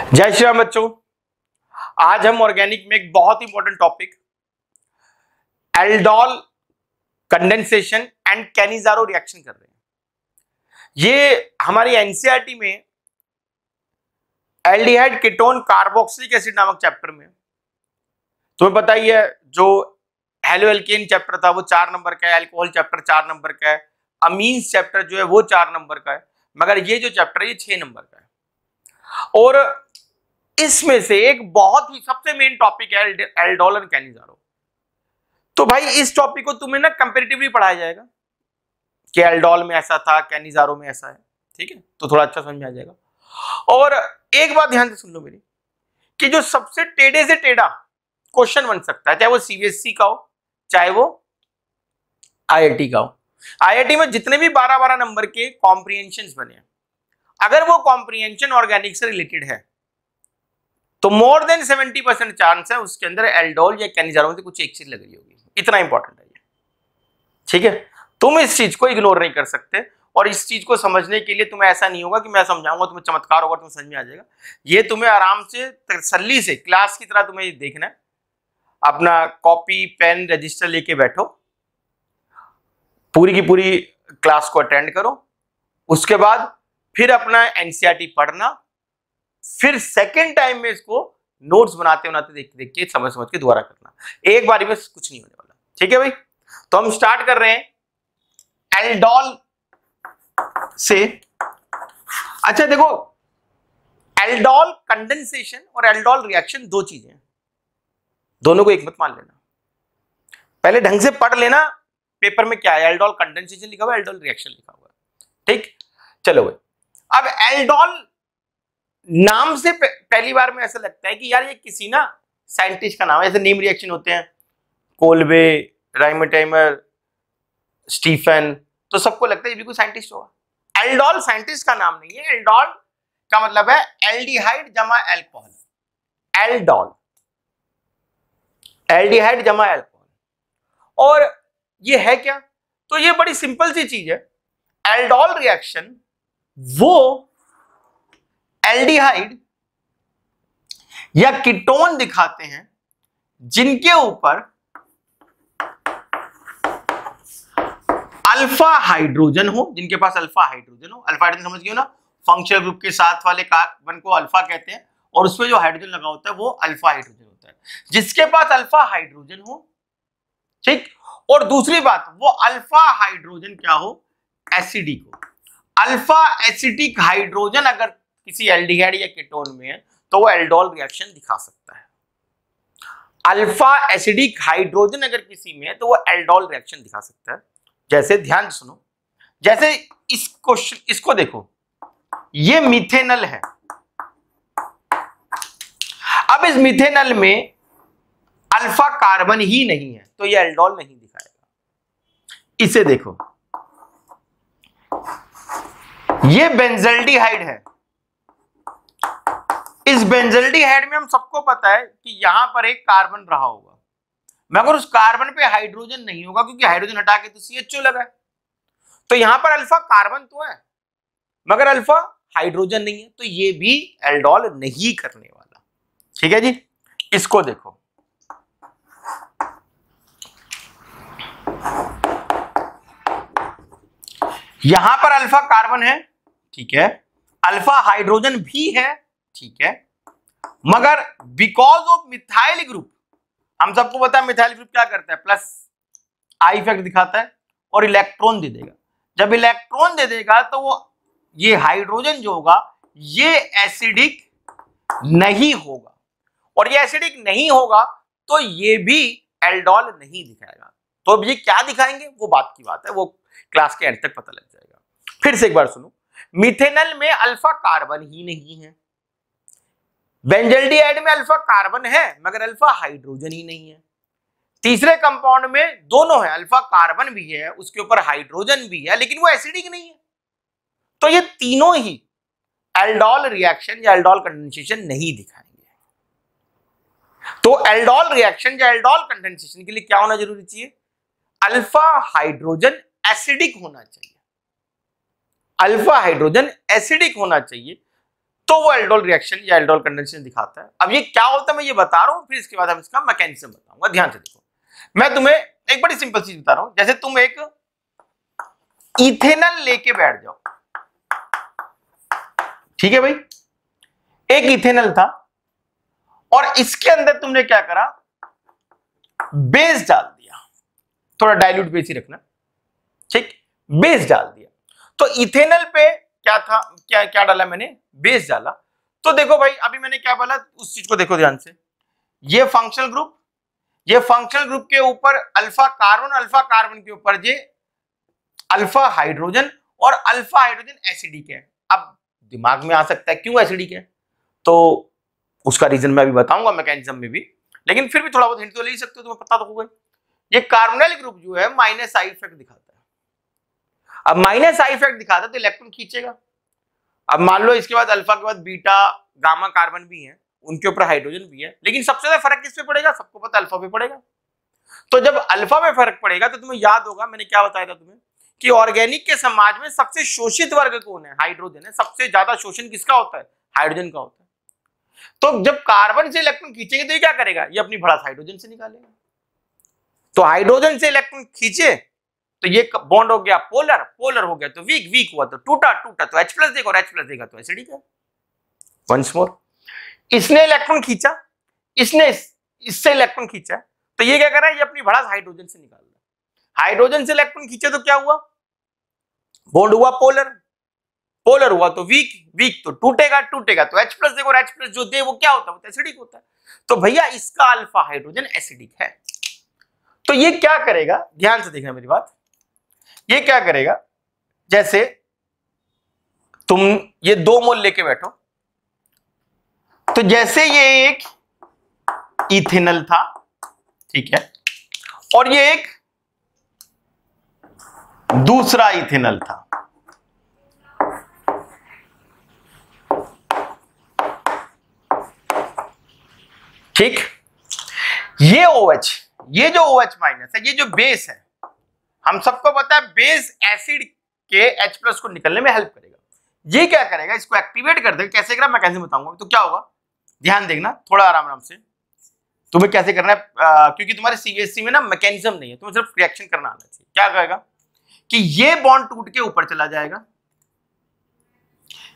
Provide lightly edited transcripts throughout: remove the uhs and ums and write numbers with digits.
जय श्री राम बच्चों। आज हम ऑर्गेनिक में एक बहुत important topic aldol condensation and Cannizzaro reaction कर रहे हैं। ये हमारी एनसीईआरटी में एल्डिहाइड कीटोन कार्बोक्सिलिक एसिड नामक चैप्टर में तुम्हें पता ही है, जो हेलो एल्केन चैप्टर था वो 4 नंबर का है, अल्कोहल चैप्टर 4 नंबर का है, अमीन्स चैप्टर जो है वो 4 नंबर का है, मगर ये जो चैप्टर है ये 6 नंबर का है। और इसमें से एक बहुत ही सबसे मेन टॉपिक है एल्डोल एंड कैनिजारो। तो भाई इस टॉपिक को तुम्हें ना कंपैरेटिवली पढ़ाया जाएगा कि एल्डोल में ऐसा था, कैनिजारो में ऐसा है, ठीक है, तो थोड़ा अच्छा समझ में आ जाएगा। और एक बात ध्यान से सुन लो मेरी, कि जो सबसे टेढ़े से टेढ़ा क्वेश्चन बन सकता है, चाहे वो सीबीएसई का हो चाहे वो आईआईटी का हो, आईआईटी में जितने भी 12-12 नंबर के कॉम्प्रिहेंशंस बने हैं, अगर वो कॉम्प्रिहेंशन ऑर्गेनिक से रिलेटेड है तो मोर देन 70% चांस है उसके अंदर एल्डोल या कैनिजारो में से कुछ एक चीज लग रही होगी। इतना इंपॉर्टेंट है ये, ठीक है। तुम इस चीज को इग्नोर नहीं कर सकते, और इस चीज को समझने के लिए तुम्हें ऐसा नहीं होगा कि मैं समझाऊंगा तुम्हें चमत्कार होगा, तुम्हें समझ में आ जाएगा। ये तुम्हें आराम से तसल्ली से क्लास की तरह तुम्हें देखना है। अपना कॉपी पेन रजिस्टर लेके बैठो, पूरी की पूरी क्लास को अटेंड करो, उसके बाद फिर अपना एनसीईआरटी पढ़ना, फिर सेकेंड टाइम में इसको नोट्स बनाते बनाते देख के समझ के दोबारा करना। एक बारी में कुछ नहीं होने वाला, ठीक है भाई। तो हम स्टार्ट कर रहे हैं एल्डोल से। अच्छा देखो, एल्डोल कंडेंसेशन और एल्डोल रिएक्शन दो चीजें हैं, दोनों को एक मत मान लेना। पहले ढंग से पढ़ लेना पेपर में क्या है, एल्डोल कंडेंसेशन लिखा हुआ है, एल्डोल रिएक्शन लिखा हुआ है, ठीक। चलो भाई, अब एल्डोल नाम से पहली बार में ऐसा लगता है कि यार ये किसी ना साइंटिस्ट का नाम है। ऐसे नेम रिएक्शन होते हैं, कोल्बे, राइमटाइमर, स्टीफन, तो सबको लगता है ये भी कोई साइंटिस्ट होगा। एल्डोल साइंटिस्ट का नाम नहीं है। एल्डोल का मतलब है एल्डिहाइड जमा एल्कोहल, एल्डोल, एल्डिहाइड जमा एल्कोहल। और ये है क्या? तो ये बड़ी सिंपल सी चीज है। एल्डोल रिएक्शन वो एल्डिहाइड या कीटोन दिखाते हैं जिनके ऊपर अल्फा हाइड्रोजन हो, जिनके पास अल्फा हाइड्रोजन हो। अल्फा हाइड्रोजन समझ गए ना, फंक्शनल ग्रुप के साथ वाले कार्बन को अल्फा कहते हैं, और उसमें जो हाइड्रोजन लगा होता है वो अल्फा हाइड्रोजन होता है। जिसके पास अल्फा हाइड्रोजन हो, ठीक। और दूसरी बात, वो अल्फा हाइड्रोजन क्या हो, एसिडिक हो। अल्फा एसिडिक हाइड्रोजन अगर किसी एल्डिहाइड या कीटोन में है तो वो एल्डोल रिएक्शन दिखा सकता है। अल्फा एसिडिक हाइड्रोजन अगर किसी में है तो वो एल्डोल रिएक्शन दिखा सकता है। जैसे ध्यान सुनो, जैसे इस क्वेश्चन, इसको देखो, ये मिथेनल है। अब इस मिथेनल में अल्फा कार्बन ही नहीं है तो ये एल्डोल नहीं दिखाएगा। इसे देखो, ये बेंजल्डिहाइड है। इस बेंजल्डिहाइड में हम सबको पता है कि यहां पर एक कार्बन रहा होगा, मगर उस कार्बन पे हाइड्रोजन नहीं होगा क्योंकि हाइड्रोजन हटा के तो CHO लगा है। तो यहां पर अल्फा कार्बन तो है मगर अल्फा हाइड्रोजन नहीं है, तो ये भी एल्डोल नहीं करने वाला, ठीक है जी। इसको देखो, यहां पर अल्फा कार्बन है, ठीक है, अल्फा हाइड्रोजन भी है, ठीक है, मगर बिकॉज ऑफ मिथाइल ग्रुप, हम सबको पता है मिथाइल ग्रुप क्या करता है, प्लस आई इफेक्ट दिखाता है और इलेक्ट्रॉन दे देगा। जब इलेक्ट्रॉन दे देगा तो वो ये हाइड्रोजन जो होगा ये एसिडिक नहीं होगा, और ये एसिडिक नहीं होगा तो ये भी एल्डोल नहीं दिखाएगा। तो अब ये क्या दिखाएंगे वो बात की बात है, वो क्लास के एंड तक पता लग जाएगा। फिर से एक बार सुनो, मिथेनल में अल्फा कार्बन ही नहीं है, बेंजल्डिहाइड में अल्फा कार्बन है मगर अल्फा हाइड्रोजन ही नहीं है, तीसरे कंपाउंड में दोनों है, अल्फा कार्बन भी है उसके ऊपर हाइड्रोजन भी है लेकिन वो एसिडिक नहीं है। तो ये तीनों ही एल्डोल रिएक्शन या एल्डोल कंडेंसेशन नहीं दिखाएंगे। तो एल्डोल रिएक्शन या एल्डोल कंडेंसेशन के लिए क्या होना जरूरी चाहिए, अल्फा हाइड्रोजन एसिडिक होना चाहिए, अल्फा हाइड्रोजन एसिडिक होना चाहिए। तो वो एल्डोल रिएक्शन या एल्डोल कंडेंसेशन दिखाता है। अब ये क्या होता है मैं ये बता रहा हूं, फिर इसके बाद हम इसका मैकेनिज्म बताऊंगा। ध्यान से देखो, मैं तुम्हें एक बड़ी सिंपल चीज बता रहा हूं। जैसे तुम एक इथेनॉल लेके बैठ जाओ, ठीक है भाई, एक इथेनॉल था और इसके अंदर तुमने क्या करा, बेस डाल दिया, थोड़ा डाइल्यूट बेस ही रखना, ठीक, बेस डाल दिया। तो इथेनॉल पे क्या था, क्या क्या डाला मैंने, बेस डाला। तो देखो भाई अभी मैंने क्या बोला, उस चीज को देखो ध्यान से। ये फंक्शनल ग्रुप, ये फंक्शनल ग्रुप के ऊपर अल्फा कार्बन के ऊपर ये अल्फा हाइड्रोजन, और अल्फा हाइड्रोजन एसिडिक है। अब दिमाग में आ सकता है क्यों एसिडिक है, तो उसका रीजन मैं अभी बताऊंगा मैकेनिज्म में भी, लेकिन फिर भी थोड़ा बहुत हिंट तो ले ही सकते हो, तुम्हें पता तो होगा। ये कार्बोनिल ग्रुप जो है माइनस आई इफेक्ट दिखाता है। अब माइनस आई इफेक्ट दिखाता है तो इलेक्ट्रॉन खींचेगा। अब मान लो इसके बाद अल्फा के बाद बीटा गामा कार्बन भी है, उनके ऊपर हाइड्रोजन भी है, लेकिन सबसे ज्यादा फर्क किस पे पड़ेगा, सबको पता अल्फा पे पड़ेगा। तो जब अल्फा में फर्क पड़ेगा तो तुम्हें याद होगा मैंने क्या बताया था तुम्हें कि ऑर्गेनिक के समाज में सबसे शोषित वर्ग कौन है, हाइड्रोजन है। सबसे ज्यादा शोषण किसका होता है, हाइड्रोजन का होता है। तो जब कार्बन से इलेक्ट्रॉन खींचेंगे तो ये क्या करेगा, ये अपनी भड़ास हाइड्रोजन से निकालेगा। तो हाइड्रोजन से इलेक्ट्रॉन खींचे तो ये बॉन्ड हो गया पोलर, पोलर हो गया तो वीक, वीक हुआ तो टूटा, टूटा तो H+ देगा, और H+ देगा तो एसिडिक है। वंस मोर, इसने इलेक्ट्रॉन खींचा, इसने इससे इलेक्ट्रॉन खींचा, तो ये क्या कर रहा है, ये अपनी भड़ास हाइड्रोजन से निकाल रहा है। हाइड्रोजन से इलेक्ट्रॉन खींचे तो क्या हुआ, बॉन्ड हुआ पोलर, पोलर हुआ तो वीक, वीक तो टूटेगा, टूटेगा तो H+ देगा, और H+ जो दे वो क्या होता है, वो एसिडिक होता है। तो भैया इसका अल्फा हाइड्रोजन एसिडिक है। तो ये क्या करेगा, ध्यान से देखना मेरी बात, ये क्या करेगा, जैसे तुम ये 2 मोल लेके बैठो, तो जैसे ये एक इथेनॉल था, ठीक है, और ये एक दूसरा इथेनॉल था, ठीक, ये OH, ये जो OH माइनस है, ये जो बेस है, हम सबको पता है बेस एसिड के H+ को निकलने में हेल्प करेगा। ये क्या करेगा, इसको एक्टिवेट कर देगा। कैसे करेगा मैकेनिज्म बताऊंगा। तो क्या होगा, ध्यान देखना थोड़ा आराम आराम से, तुम्हें कैसे करना है, क्योंकि तुम्हारे सीबीएसई में ना मैकेनिज्म नहीं है, तुम्हें सिर्फ रिएक्शन करना आना चाहिए। क्या करेगा कि ये बॉन्ड टूट के ऊपर चला जाएगा,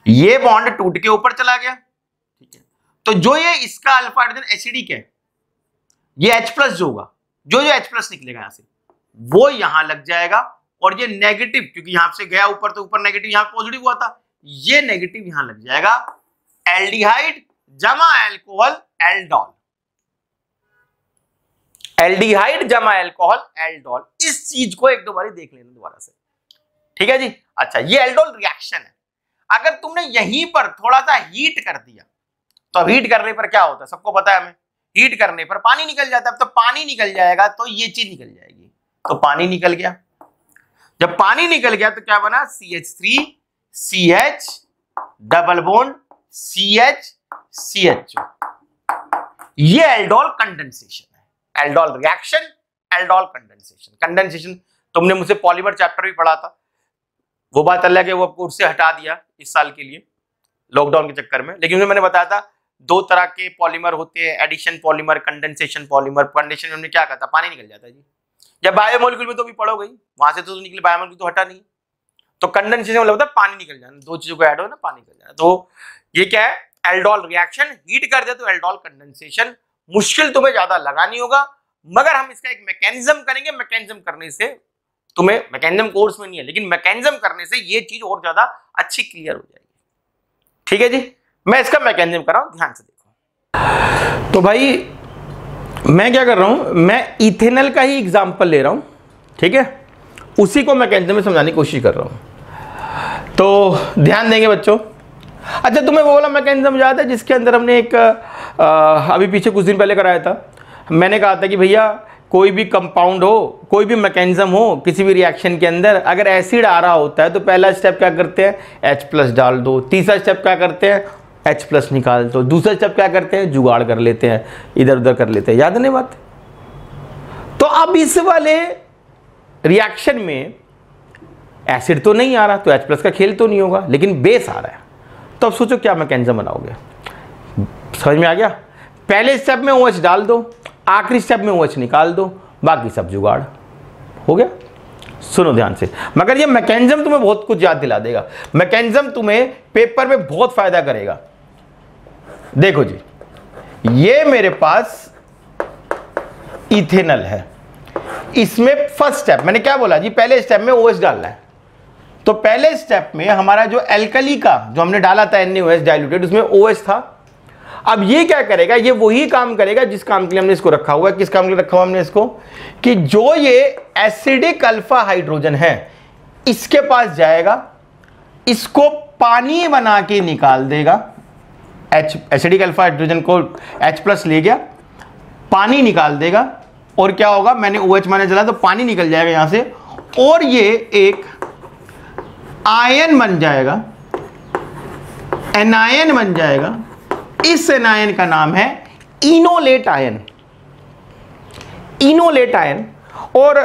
ये बॉन्ड टूट के ऊपर चला गया, ठीक है, तो जो ये इसका अल्फा हाइड्रोजन एसिडिक है, ये H+ जो होगा, जो H+ निकलेगा यहां से, वो यहां लग जाएगा, और ये नेगेटिव, क्योंकि यहां से गया ऊपर तो ऊपर नेगेटिव, यहां पॉजिटिव हुआ था, ये नेगेटिव यहां लग जाएगा, एल्डिहाइड जमा एल्कोहल एल्डोल, एल्डिहाइड जमा एल्कोहल एल्डोल। इस चीज को एक दो बार देख लेना दोबारा से, ठीक है जी। अच्छा, ये एल्डोल रिएक्शन है। अगर तुमने यहीं पर थोड़ा सा हीट कर दिया, तो हीट करने पर क्या होता है सबको पता है हमें, हीट करने पर पानी निकल जाता है। अब तो पानी निकल जाएगा तो ये चीज निकल जाएगी, तो पानी निकल गया। जब पानी निकल गया तो क्या बना, CH3 CH double bond CH CH2, ये एल्डोल कंडेंसेशन है, aldol reaction, aldol condensation. Condensation तुमने मुझसे पॉलीमर चैप्टर भी पढ़ा था, वो बात अलग है, वो कोर्स से हटा दिया इस साल के लिए लॉकडाउन के चक्कर में, लेकिन मैंने बताया था 2 तरह के पॉलीमर होते हैं, addition polymer, condensation polymer. Condensation में हमने क्या कहा था, पानी निकल जाता है जी। जब बायोमोलिक्यूल में तो भी पढ़ोगे, वहां से तो निकले, बायोमोलिक्यूल तो हटा नहीं। तो कंडेंसेशन मतलब होता है पानी निकल जाना, 2 चीजों को ऐड हो ना, पानी निकल जाना। तो ये क्या है, एल्डोल रिएक्शन, हीट कर दे तो एल्डोल कंडेंसेशन। मुश्किल तुम्हें ज्यादा लगा नहीं होगा, मगर हम इसका एक मैकेनिज्म करेंगे। मैकेनिज्म करने से तुम्हें, मैकेनिज्म कोर्स में नहीं है, लेकिन मैकेनिज्म करने से ये चीज और ज्यादा अच्छी क्लियर हो जाएगी, ठीक है जी। मैं इसका मैकेनिज्म कर रहा हूं, ध्यान से देखो। तो भाई मैं क्या कर रहा हूं, मैं इथेनॉल का ही एग्जांपल ले रहा हूं, ठीक है, उसी को मैकेनिज्म में समझाने की कोशिश कर रहा हूं, तो ध्यान देंगे बच्चों। अच्छा, तुम्हें वो वाला मैकेनिज्म याद है जिसके अंदर हमने एक अभी पीछे कुछ दिन पहले कराया था। मैंने कहा था कि भैया कोई भी कंपाउंड हो, कोई भी मैकेनिज्म हो किसी भी रिएक्शन के अंदर, अगर एसिड आ रहा होता है तो पहला स्टेप क्या करते हैं, H+ डाल दो, तीसरा स्टेप क्या करते हैं, H+ निकाल दो, दूसरा स्टेप क्या करते हैं, जुगाड़ कर लेते हैं, इधर उधर कर लेते हैं। याद नहीं बात? तो अब इस वाले रिएक्शन में एसिड तो नहीं आ रहा, तो H+ का खेल तो नहीं होगा, लेकिन बेस आ रहा है। तो अब सोचो क्या मैकेनिज्म बनाओगे, समझ में आ गया। पहले स्टेप में OH डाल दो, आखिरी स्टेप में OH निकाल दो, बाकी सब जुगाड़ हो गया। सुनो ध्यान से, मगर ये मैकेनिज्म तुम्हें बहुत कुछ याद दिला देगा, मैकेनिज्म तुम्हें पेपर में बहुत फायदा करेगा। देखो जी, ये मेरे पास इथेनॉल है, इसमें फर्स्ट स्टेप मैंने क्या बोला जी, पहले स्टेप में OH डालना है। तो पहले स्टेप में हमारा जो एल्कली का जो हमने डाला था NaOH डाइल्यूटेड, उसमें OH था। अब ये क्या करेगा, ये वही काम करेगा जिस काम के लिए हमने इसको रखा हुआ है। किस काम के लिए रखा हुआ हमने इसको, कि जो ये एसिडिक अल्फा हाइड्रोजन है इसके पास जाएगा, इसको पानी बना के निकाल देगा। एसिडिक अल्फा हाइड्रोजन को H+ ले गया, पानी निकाल देगा, और क्या होगा, मैंने OH माने चला तो पानी निकल जाएगा यहां से, और ये एक आयन बन जाएगा, एनायन बन जाएगा। इस एनायन का नाम है इनोलेट आयन, इनोलेट आयन। और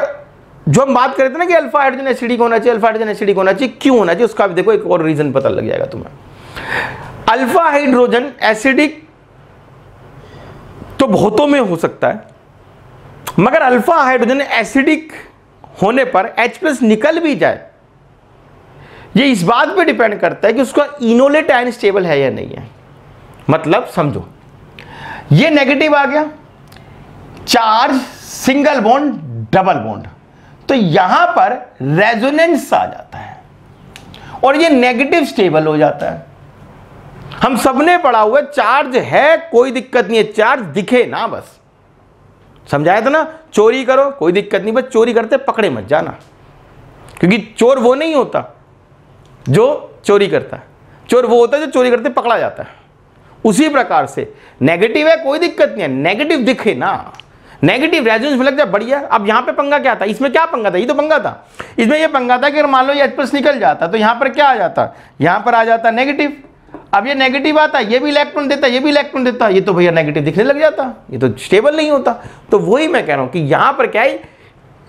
जो हम बात करते थे ना कि अल्फा हाइड्रोजन एसिडिक होना चाहिए, अल्फा हाइड्रोजन एसिडिक होना चाहिए, क्यों होना चाहिए उसका भी देखो एक और रीजन पता लग जाएगा तुम्हें। अल्फा हाइड्रोजन एसिडिक तो बहुतों में हो सकता है, मगर अल्फा हाइड्रोजन एसिडिक होने पर H+ निकल भी जाए, ये इस बात पे डिपेंड करता है कि उसका इनोलेट आयन स्टेबल है या नहीं है। मतलब समझो, ये नेगेटिव आ गया, charge single bond double bond, तो यहां पर रेजोनेंस आ जाता है और ये नेगेटिव स्टेबल हो जाता है। हम सबने पढ़ा हुआ चार्ज है कोई दिक्कत नहीं है, चार्ज दिखे ना बस, समझाया था ना। चोरी करो कोई दिक्कत नहीं, बस चोरी करते पकड़े मत जाना, क्योंकि चोर वो नहीं होता जो चोरी करता है, चोर वो होता है जो चोरी करते पकड़ा जाता है। उसी प्रकार से नेगेटिव है कोई दिक्कत नहीं है, नेगेटिव दिखे ना, नेगेटिव रेजोनेंस में लग जाए, बढ़िया। अब यहां पे पंगा क्या था, इसमें क्या पंगा था, ये तो पंगा था, इसमें ये पंगा था कि अगर मान लो ये H+ निकल जाता तो यहां पर क्या आ जाता, यहां पर आ जाता नेगेटिव। अब ये नेगेटिव आता, ये भी इलेक्ट्रॉन देता, ये भी इलेक्ट्रॉन देता, ये तो भैया नेगेटिव दिखने लग जाता, ये तो स्टेबल नहीं होता। तो वही मैं कह रहा हूं कि यहां पर क्या है,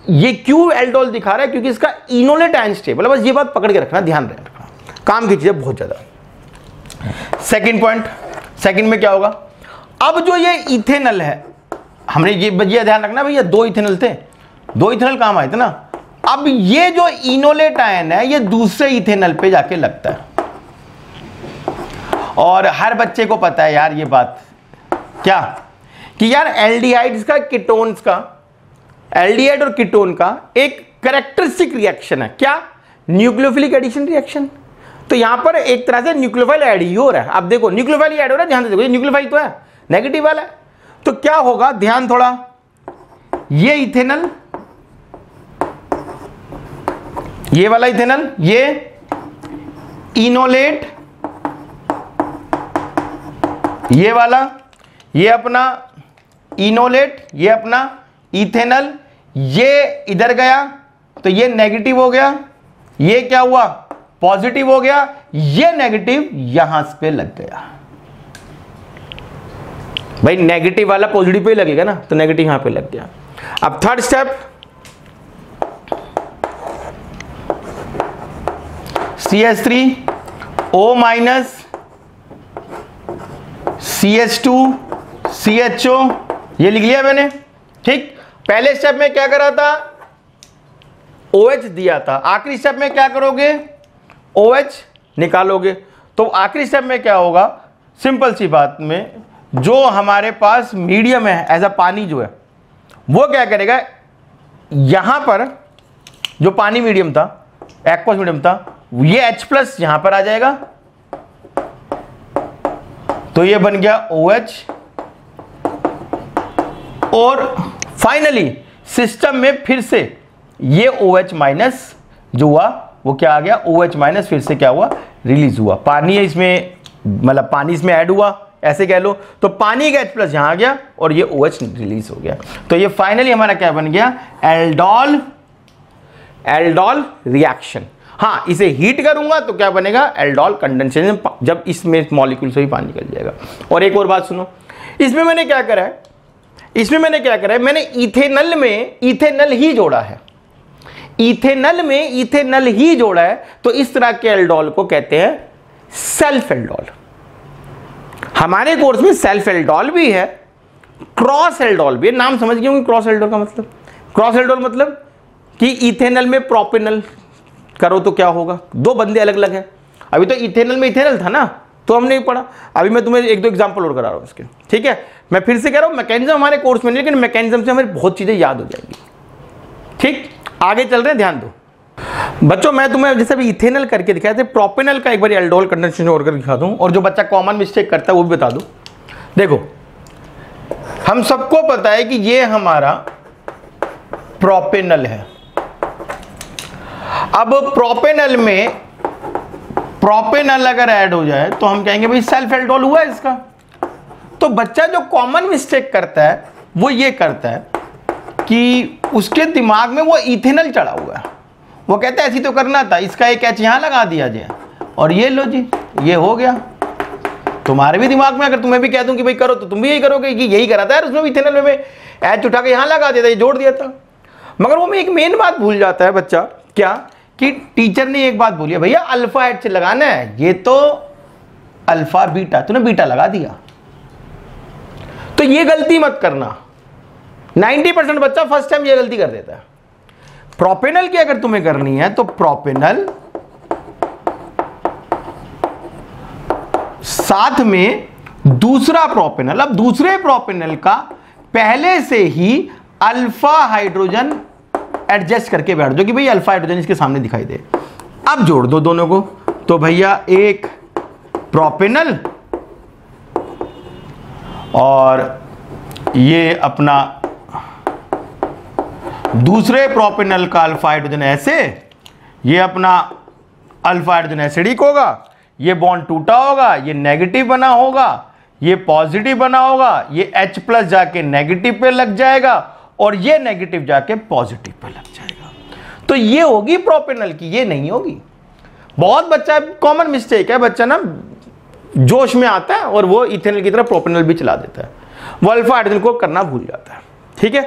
ये क्यों एल्डोल दिखा रहा है, क्योंकि इसका इनोलेट आयन स्टेबल है। बस ये बात पकड़ के रखना, ध्यान रखना, काम की चीजें बहुत ज्यादा। सेकंड पॉइंट, सेकंड में क्या होगा, अब जो ये इथेनॉल है, हमने ये ध्यान रखना भैया, 2 इथेनॉल थे, 2 इथेनॉल काम आए थे ना। अब ये जो इनोलेट आयन है ये दूसरे इथेनॉल पे जाके लगता है, और हर बच्चे को पता है यार ये बात, क्या कि यार एल्डिहाइड्स का कीटोन्स का, एल्डिहाइड और कीटोन का एक कैरेक्टरिस्टिक रिएक्शन है, क्या, न्यूक्लियोफिलिक एडिशन रिएक्शन। तो यहां पर एक तरह से न्यूक्लियोफाइल ऐड ही हो रहा है। अब देखो न्यूक्लियोफाइल ऐड हो रहा है, ध्यान से देखो, ये न्यूक्लियोफाइल तो है, नेगेटिव वाला है, तो क्या होगा, ध्यान थोड़ा, ये इथेनॉल, ये वाला इथेनॉल, ये इनोलेट, ये वाला, ये अपना इनोलेट, ये अपना इथेनॉल, ये इधर गया तो ये नेगेटिव हो गया, ये क्या हुआ, पॉजिटिव हो गया, ये नेगेटिव यहां पे लग गया। भाई नेगेटिव वाला पॉजिटिव पे लगेगा ना, तो नेगेटिव यहां पे लग गया। अब third step, CH3O- CH2 CHO, ये लिख लिया मैंने, ठीक। पहले स्टेप में क्या करा था, OH दिया था, आखिरी स्टेप में क्या करोगे, OH निकालोगे। तो आखिरी स्टेप में क्या होगा, सिंपल सी बात में, जो हमारे पास मीडियम है एज अ पानी जो है, वो क्या करेगा, यहां पर जो पानी मीडियम था, एक्वस मीडियम था, ये H+ यहां पर आ जाएगा, तो ये बन गया OH, और फाइनली सिस्टम में फिर से ये OH- जो हुआ वो क्या आ गया, OH- फिर से क्या हुआ, रिलीज हुआ, पानी है इसमें, मतलब पानी इसमें ऐड हुआ, ऐसे कह लो। तो पानी का H+ यहां आ गया और ये OH रिलीज हो गया। तो ये फाइनली हमारा क्या बन गया, एल्डोल, एल्डोल रिएक्शन। हाँ, इसे हीट करूंगा तो क्या बनेगा, एल्डोल कंडेंसेशन, जब इसमें मॉलिक्यूल से ही पानी निकल जाएगा। और एक और बात सुनो, इसमें मैंने क्या करा है, इसमें मैंने क्या करा है, मैंने इथेनॉल में इथेनॉल ही जोड़ा है, इथेनॉल में इथेनॉल ही जोड़ा है, तो इस तरह के एल्डोल को कहते हैं सेल्फ एल्डोल। हमारे कोर्स में सेल्फ एल्डोल भी है, क्रॉस एल्डोल भी है। नाम समझ गए होंगे क्रॉस एल्डोल का मतलब? क्रॉस एल्डोल मतलब कि इथेनल में प्रोपेनल करो तो क्या होगा, दो बंदे अलग अलग हैं। अभी तो इथेनल में इथेनल था ना, तो हमने पढ़ा। अभी मैं तुम्हें एक दो एग्जांपल और करा रहा हूं इसके, ठीक है। मैं फिर से कह रहा हूं मैकेनिज्म हमारे कोर्स में नहीं, लेकिन मैकेनिज्म से हमें बहुत चीजें याद हो जाएंगी। ठीक, आगे चल रहे हैं, ध्यान दो बच्चों। मैं तुम्हें जैसे अभी इथेनल करके दिखाया था, प्रोपेनल का एक बार एल्डोल कंडेंसेशन और करके दिखा दूं, और जो बच्चा कॉमन मिस्टेक करता है वो भी बता दूं। देखो, हम सबको पता है कि ये हमारा प्रोपेनल है। अब प्रोपेनल में प्रोपेनल अगर ऐड हो जाए तो हम कहेंगे भाई सेल्फ एल्डोल हुआ है इसका। तो बच्चा जो कॉमन मिस्टेक करता है वो ये करता है कि उसके दिमाग में वो इथेनल चढ़ा हुआ है। वो कहता है ऐसी तो करना था, इसका एक एच यहां लगा दिया जाए और ये लो जी, ये हो गया। तुम्हारे भी दिमाग में अगर तुम्हें भी कह दूं कि भाई करो तो तुम भी यही करोगे कि यही करा था यार, उसमें भी इथेनल में एच उठा के यहां लगा देता, ये जोड़ दिया था। मगर वो में एक मेन बात भूल जाता है बच्चा, क्या कि टीचर ने एक बात बोली है, भैया अल्फा एच लगाना है, ये तो अल्फा बीटा, तूने बीटा लगा दिया। तो ये गलती मत करना। 90% बच्चा फर्स्ट टाइम ये गलती कर देता है। प्रोपेनल की अगर तुम्हें करनी है तो प्रोपेनल साथ में दूसरा प्रोपेनल। अब दूसरे प्रोपेनल का पहले से ही अल्फा हाइड्रोजन एडजस्ट करके बैठ दो कि भाई अल्फा हाइड्रोजन इसके सामने दिखाई दे। अब जोड़ दो दोनों को, तो भैया एक प्रोपेनल और ये अपना दूसरे प्रोपेनल का अल्फा हाइड्रोजन ऐसे, ये अपना अल्फा हाइड्रोजन एसिडिक होगा, ये बॉन्ड टूटा होगा, ये नेगेटिव बना होगा, ये पॉजिटिव बना होगा, ये H प्लस जाके नेगेटिव पे लग जाएगा और ये नेगेटिव जाके पॉजिटिव पे लग जाएगा। तो ये होगी प्रोपेनल की, ये नहीं होगी। बहुत बच्चा कॉमन मिस्टेक है, बच्चा ना जोश में आता है और वो इथेनल की तरह प्रोपेनल भी चला देता है, वो अल्फा हाइड्रोजन को करना भूल जाता है। ठीक है,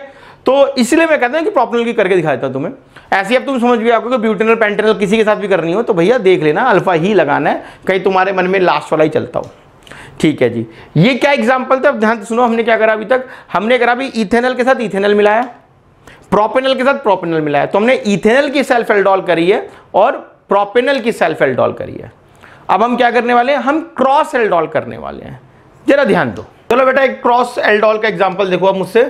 तो इसलिए मैं कहता हूं कि प्रोपेनल की करके दिखाया था तुम्हें। ऐसे अब तुम समझ गए आपको कि ब्यूटेनल पेंटेनल किसी के साथ भी करनी हो तो भैया देख लेना अल्फा ही लगाना है, कहीं तुम्हारे मन में लास्ट वाला ही चलता हो। ठीक है जी, ये क्या एग्जांपल था, ध्यान से सुनो। हमने क्या करा अभी तक, हमने करा भी इथेनल के साथ इथेनल मिलाया, प्रोपेनल के साथ प्रोपेनल मिलाया। तो हमने इथेनल की सेल्फ एल्डोल करी है और प्रोपेनल की सेल्फ एल्डोल करी है। अब हम क्या करने वाले हैं, हम क्रॉस एल्डोल करने वाले हैं। जरा ध्यान दो। चलो बेटा एक क्रॉस एल्डोल का एग्जांपल देखो अब मुझसे।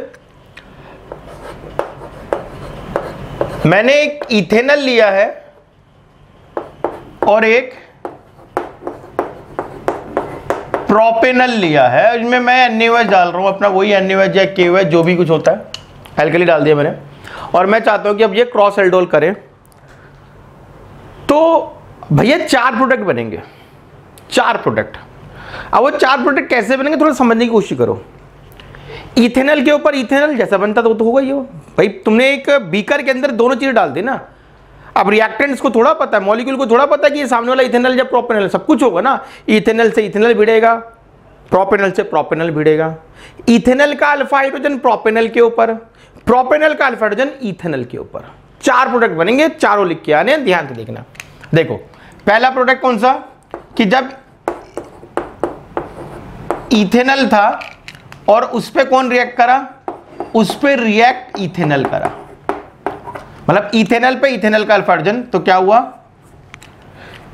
मैंने एक इथेनल लिया है और एक प्रोपेनल लिया है, इसमें मैं NaOH डाल रहा हूं, अपना वही NaOH या KOH जो भी कुछ होता है, एल्कली डाल दिया मैंने। और मैं चाहता हूं कि अब ये क्रॉस एल्डोल करें। तो भैया 4 प्रोडक्ट बनेंगे, 4 प्रोडक्ट। अब वो 4 प्रोडक्ट कैसे बनेंगे थोड़ा समझने की कोशिश करो। इथेनल के ऊपर इथेनल जैसा बनता तो होगा ही हो भाई। तुमने एक बीकर के अंदर दोनों चीजें डाल दी ना। अब रिएक्टेंट्स को थोड़ा पता है, मॉलिक्यूल को थोड़ा पता है कि ये सामने वाला इथेनल या प्रोपेनल, सब कुछ होगा ना। इथेनल से इथेनल भिड़ेगा, प्रोपेनल से प्रोपेनल भिड़ेगा, इथेनल का अल्फा हाइड्रोजन प्रोपेनल के ऊपर, प्रोपेनल का अल्फा हाइड्रोजन इथेनल के ऊपर। 4 प्रोडक्ट बनेंगे, चारों लिख के आने, ध्यान से देखना। देखो पहला प्रोडक्ट कौन सा, कि जब इथेनल था और उस पे कौन रिएक्ट करा, उस पे रिएक्ट इथेनल करा, मतलब इथेनल पे इथेनल का अल्फा हाइड्रोजन। तो क्या हुआ,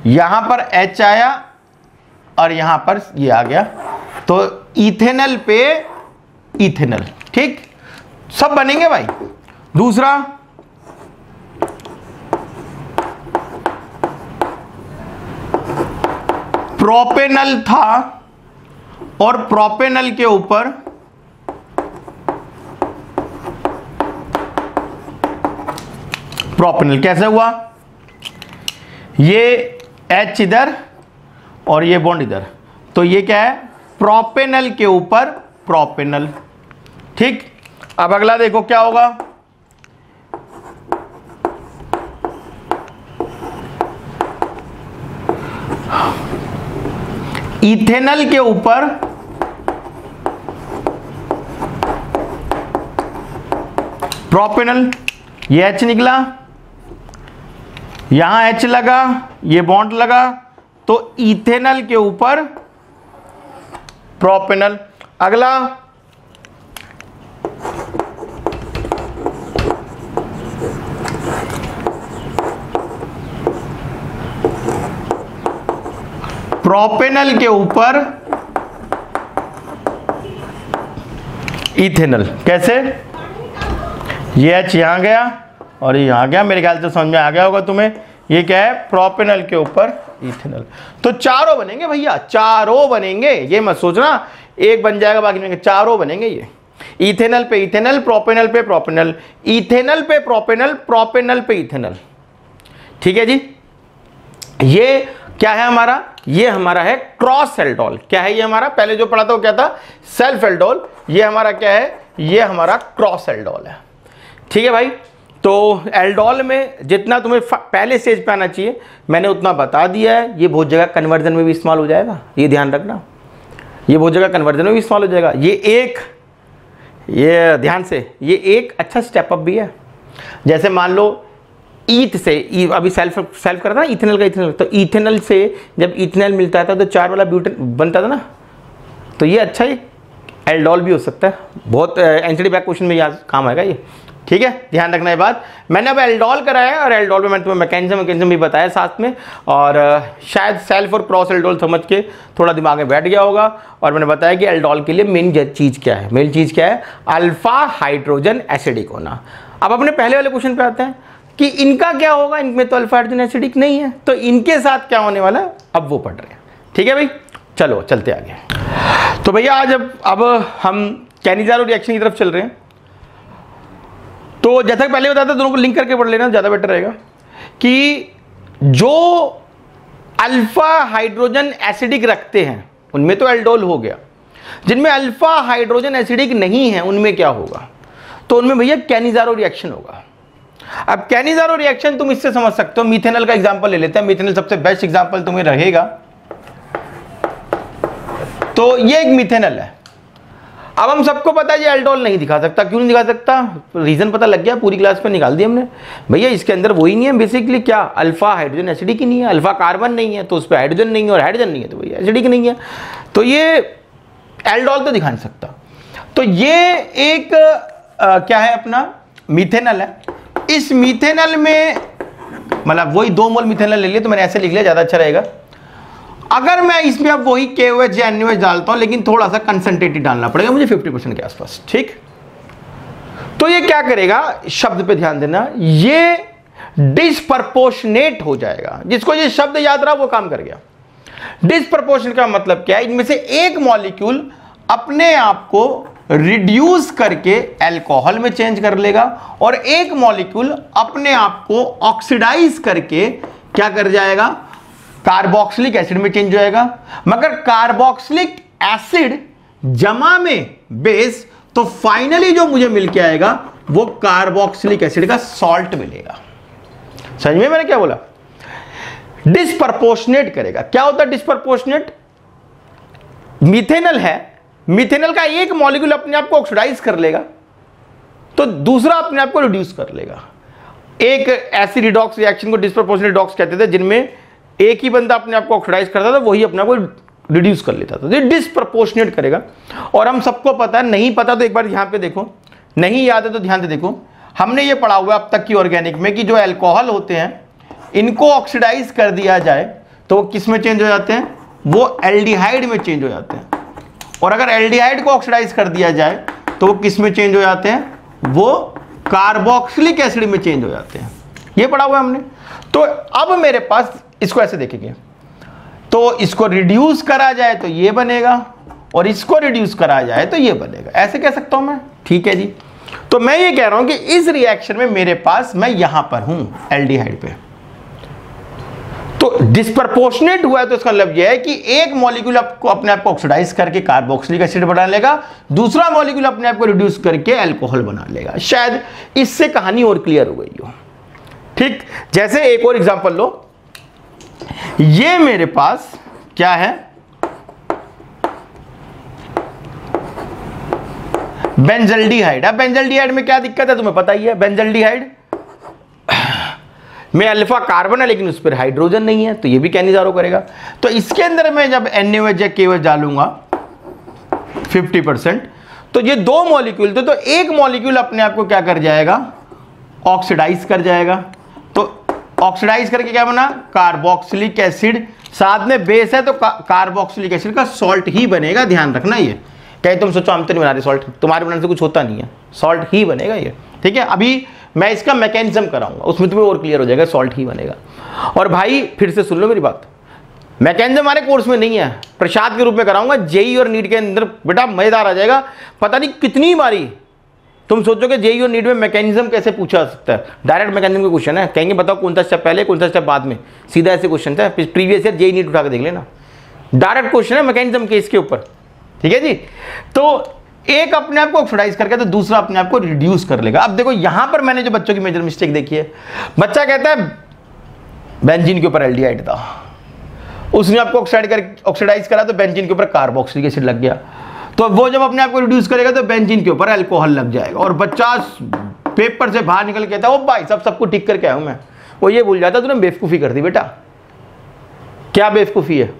यहां पर H आया और यहां पर ये आ गया, तो इथेनल पे इथेनल। ठीक, सब बनेंगे भाई। दूसरा प्रोपेनल था और प्रोपेनल के ऊपर प्रोपेनल। कैसे हुआ, ये H इधर और ये बॉन्ड इधर, तो ये क्या है, प्रोपेनल के ऊपर प्रोपेनल। ठीक, अब अगला देखो क्या होगा, इथेनल के ऊपर प्रोपेनल। ये H निकला, यहां H लगा, ये बॉन्ड लगा, तो इथेनल के ऊपर प्रोपेनल। अगला प्रोपेनल के ऊपर इथेनल। कैसे? ये H यहां गया और ये यहां गया, मेरे ख्याल से समझ में आ गया होगा तुम्हें। ये क्या है? प्रोपेनल के ऊपर इथेनल। तो चारों बनेंगे भैया, चारों बनेंगे, ये मत सोचना एक बन जाएगा बाकी नहीं, चारों बनेंगे ये। इथेनल पे इथेनल, प्रोपेनल पे प्रोपेनल, इथेनल पे प्रोपेनल, प्रोपेनल पे इथेनल। ठीक है जी। ये क्या है हमारा? ये हमारा है क्रॉस एल्डोल। क्या है ये हमारा? पहले जो पढ़ा था वो क्या था? Self aldol. ये हमारा क्या है? ये हमारा क्रॉस एल्डोल है। ठीक है भाई। तो एल्डोल में जितना तुम्हें पहले स्टेज पे आना चाहिए मैंने उतना बता दिया है। ये बहुत जगह कन्वर्जन में भी इस्तेमाल हो जाएगा, ये ध्यान रखना। ये बहुत जगह कन्वर्जन में भी इस्तेमाल हो जाएगा। ये ध्यान से, ये एक अच्छा स्टेप अप भी है। जैसे मान लो ईथ से, अभी सेल्फ करता ना इथेनल का, इथेनल, तो इथेनल से जब इथेनल मिलता था तो 4 वाला ब्यूटेन बनता था ना, तो ये अच्छा ही एल्डोल भी हो सकता है। बहुत एनसीडी बैक क्वेश्चन में याद काम आएगा ये। ठीक है, ध्यान रखना ये बात। मैंने अब एल्डोल कराया और एल्डोल में मैंने तुम्हें मैकेनिज्म भी बताया साथ में, और शायद सेल्फ और क्रॉस एल्डोल समझ के थोड़ा दिमाग में बैठ गया होगा। और मैंने बताया कि एल्डोल के लिए मेन चीज़ क्या है? मेन चीज़ क्या है? अल्फा हाइड्रोजन एसिडिक होना। अब अपने पहले वाले क्वेश्चन पे आते हैं कि इनका क्या होगा। इनमें तो अल्फा हाइड्रोजन एसिडिक नहीं है, तो इनके साथ क्या होने वाला है अब वो पढ़ रहे हैं। ठीक है भाई, चलो चलते आगे। तो भैया आज अब हम कैनिज़ारो रिएक्शन की तरफ चल रहे हैं। तो जैसा कि पहले बताया था, दोनों को लिंक करके पढ़ लेना ज़्यादा बेटर रहेगा। कि जो अल्फा हाइड्रोजन एसिडिक रखते हैं उनमें तो एल्डोल हो गया, जिनमें अल्फा हाइड्रोजन एसिडिक नहीं है उनमें क्या होगा? तो उनमें भैया कैनिज़ारो रिएक्शन होगा। अब कैनिज़ारो रिएक्शन तुम इससे समझ सकते हो, मीथेनॉल का एग्जांपल ले लेते हैं। मीथेनॉल सबसे बेस्ट एग्जांपल तुम्हें रहेगा। तो ये एक मीथेनॉल है। अब हम सबको पता है ये एल्डोल नहीं दिखा सकता। क्यों नहीं दिखा सकता? रीजन पता लग गया, पूरी क्लास पे निकाल दिया हमने। भैया इसके अंदर वही नहीं है बेसिकली, क्या? अल्फा हाइड्रोजन एसिडिक ही नहीं है, अल्फा कार्बन नहीं है, तो उस पर हाइड्रोजन नहीं है, और हाइड्रोजन नहीं है तो भैया एसिडिक नहीं है। तो ये एल्डोल तो दिखा नहीं सकता। तो ये एक क्या है अपना मीथेनॉल है। इस मीथेनॉल में मतलब वही 2 मोल मीथेनॉल ले लिया, तो मैंने ऐसे लिख लिया, ज़्यादा अच्छा रहेगा। अगर मैं इसमें अब वही KOH या NaOH डालता हूं, लेकिन थोड़ा सा कंसंट्रेटेड डालना पड़ेगा मुझे 50% के आसपास। ठीक, तो ये क्या करेगा? शब्द पे ध्यान देना, ये डिस्प्रपोर्शनेट हो जाएगा। जिसको ये शब्द याद रहा वो काम कर गया। डिस्प्रपोर्शनेट का मतलब क्या है? इनमें से एक मॉलिक्यूल अपने आप को रिड्यूस करके अल्कोहल में चेंज कर लेगा, और एक मॉलिक्यूल अपने आप को ऑक्सीडाइज करके क्या कर जाएगा? कार्बोक्सिलिक एसिड में चेंज हो जाएगा। मगर कार्बोक्सिलिक एसिड जमा में बेस, तो फाइनली जो मुझे मिल के आएगा वो कार्बोक्सिलिक एसिड का सॉल्ट मिलेगा। समझ में मैंने क्या बोला? डिस्प्रपोर्शनेट करेगा। क्या होता है डिस्प्रपोर्शनेट? मीथेनॉल है, मीथेनॉल का एक मॉलिक्यूल अपने आप को ऑक्सीडाइज कर लेगा, तो दूसरा अपने आप को रिड्यूस कर लेगा। एक ऐसी रिडॉक्स रिएक्शन को डिस्प्रपोर्शनेट रिडॉक्स कहते थे, जिनमें एक ही बंदा अपने आप को ऑक्सीडाइज करता था, वही अपने आप को रिड्यूस कर लेता था। तो ये डिस्प्रपोर्शनेट करेगा। और हम सबको पता है, नहीं पता तो एक बार यहां पे देखो, नहीं याद है तो ध्यान से देखो। हमने ये पढ़ा हुआ अब तक की ऑर्गेनिक में कि जो अल्कोहल होते हैं इनको ऑक्सीडाइज कर दिया जाए तो वो किस में चेंज हो जाते हैं? वो एल्डिहाइड में चेंज हो जाते हैं। और अगर एल्डिहाइड को ऑक्सीडाइज कर दिया जाए तो वो किस में चेंज हो जाते हैं? वो कार्बोक्सिलिक एसिड में चेंज हो जाते हैं। ये पढ़ा हुआ हमने। तो अब मेरे पास इसको ऐसे देखेंगे, तो इसको रिड्यूस करा जाए तो ये बनेगा, और इसको रिड्यूस करा जाए तो ये बनेगा। ऐसे कह सकता हूं मैं। ठीक है जी। तो मैं ये कह रहा हूं कि इस रिएक्शन में मेरे पास, मैं यहां पर हूं एल्डिहाइड पे, तो डिस्प्रपोर्शनेट हुआ है, तो इसका मतलब यह है कि एक मॉलिक्यूल आपको अपने आप को ऑक्सीडाइज करके कार्बोक्सिलिक एसिड बना लेगा, दूसरा मॉलिक्यूल अपने आप को रिड्यूस करके अल्कोहल बना लेगा। शायद इससे कहानी और क्लियर हो गई हो। ठीक, जैसे एक और एग्जांपल लो। ये मेरे पास क्या है? बेंजल्डिहाइड। अब बेंजल्डिहाइड में क्या दिक्कत है तुम्हें पता ही है। बेंजल्डिहाइड में अल्फा कार्बन है लेकिन उस पर हाइड्रोजन नहीं है, तो ये भी कैनिजारो करेगा। तो इसके अंदर मैं जब NaOH या KOH डालूंगा 50%, तो ये दो मॉलिक्यूल थे, तो एक मॉलिक्यूल अपने आप को क्या कर जाएगा, ऑक्सीडाइज कर जाएगा। तो ऑक्सीडाइज करके क्या बना, कार्बोक्सिलिक एसिड, साथ में बेस है तो कार्बोक्सिलिक एसिड का सॉल्ट ही बनेगा, ध्यान रखना। ये कहीं तुम सोचो हम तो नहीं बना रहे सॉल्ट, तुम्हारे बनाने से कुछ होता नहीं है, सॉल्ट ही बनेगा ये, ठीक है। अभी मैं इसका मैकेनिज्म कराऊंगा, उसमें तुम्हें और क्लियर हो जाएगा, सॉल्ट ही बनेगा। और भाई फिर से सुन लो मेरी बात, मैकेनिज्म हमारे कोर्स में नहीं है, प्रसाद के रूप में कराऊंगा। जेई और नीट के अंदर बेटा मजेदार आ जाएगा, पता नहीं कितनी बारी तुम सोचोगे जेई और नीट में मैकेनिज्म कैसे पूछा जा सकता है। डायरेक्ट मैकेनिज्म का क्वेश्चन है, कहेंगे बताओ कौन सा स्टेप पहले कौन सा स्टेप बाद में, सीधा ऐसे क्वेश्चन था। प्रीवियस ईयर जेई नीट उठा के देख लेना, डायरेक्ट क्वेश्चन है मैकेनिज्म के इसके ऊपर, ठीक है जी। तो एक अपने आप को ऑक्सीडाइज करके तो दूसरा अपने आप को रिड्यूस कर लेगा। अब देखो यहां पर मैंने जो बच्चों की मेजर मिस्टेक देखी है, बच्चा कहता है बेंजीन के ऊपर एल्डिहाइड था, उसने आपको ऑक्सीडाइज करा तो बेंजीन के ऊपर कार्बोक्सिलिक एसिड लग गया, तो वो जब अपने आप को रिड्यूस करेगा तो बेंजीन के ऊपर अल्कोहल लग जाएगा। और बच्चा पेपर से बाहर निकल के कहता है ओ भाई सबको ठीक करके आया हूं मैं, वो ये भूल जाता तूने बेवकूफी कर दी। बेटा क्या बेवकूफी है,